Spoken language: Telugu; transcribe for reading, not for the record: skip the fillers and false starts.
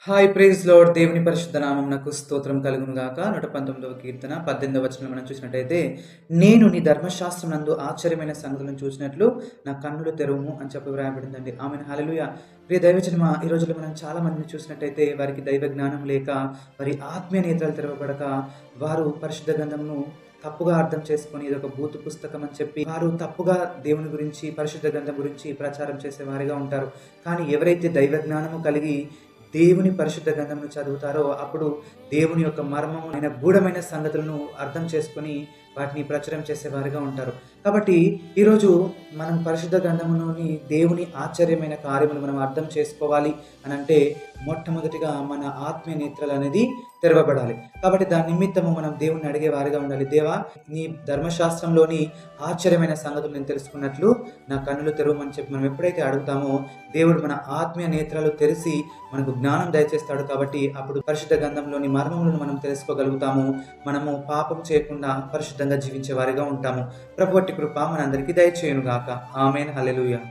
Hi praise lord. దేవుని పరిశుద్ధ నామమునకు స్తోత్రం కలుగును గాక. 119వ కీర్తన 18వ వచనం మనం చూసినట్టయితే, నేను నీ ధర్మశాస్త్రం నందు ఆశ్చర్యమైన సంగతులను చూసినట్లు నా కన్నులు తెరవుము అని చెప్పి వ్రాయబడిందండి. ఆమెన్. హల్లెలూయా. ప్రియ దైవజనమా, ఈ రోజుల్లో మనం చాలా మందిని చూసినట్టయితే వారికి దైవ జ్ఞానం లేక, వారి ఆత్మీయ నేత్రాలు తెరవబడక, వారు పరిశుద్ధ గ్రంథమును తప్పుగా అర్థం చేసుకొని ఇదొక భూతు పుస్తకం అని చెప్పి వారు తప్పుగా దేవుని గురించి, పరిశుద్ధ గ్రంథం గురించి ప్రచారం చేసే వారిగా ఉంటారు. కానీ ఎవరైతే దైవ జ్ఞానము కలిగి దేవుని పరిశుద్ధ గ్రంథమును చదువుతారో అప్పుడు దేవుని యొక్క మర్మము అయిన గూఢమైన సంగతులను అర్థం చేసుకొని వాటిని ప్రచురం చేసేవారుగా ఉంటారు. కాబట్టి ఈరోజు మనం పరిశుద్ధ గ్రంథములోని దేవుని ఆశ్చర్యమైన కార్యములు మనం అర్థం చేసుకోవాలి అని అంటే మొట్టమొదటిగా మన ఆత్మీయ నేత్రాలు అనేది తెరవబడాలి. కాబట్టి దాని నిమిత్తము మనం దేవుణ్ణి అడిగే వారిగా ఉండాలి. దేవా, నీ ధర్మశాస్త్రంలోని ఆశ్చర్యమైన సంగతులు నేను తెలుసుకున్నట్లు నా కన్నులు తెరవమని చెప్పి మనం ఎప్పుడైతే అడుగుతామో దేవుడు మన ఆత్మీయ నేత్రాలు తెరిచి మనకు జ్ఞానం దయచేస్తాడు. కాబట్టి అప్పుడు పరిశుద్ధ గ్రంథంలోని మర్మములను మనం తెలుసుకోగలుగుతాము. మనము పాపం చేయకుండా పరిశుద్ధంగా జీవించే వారిగా ఉంటాము. ప్రభువట్టి కృప మనందరికీ దయచేయును గాక. ఆమేన్. హల్లెలూయా.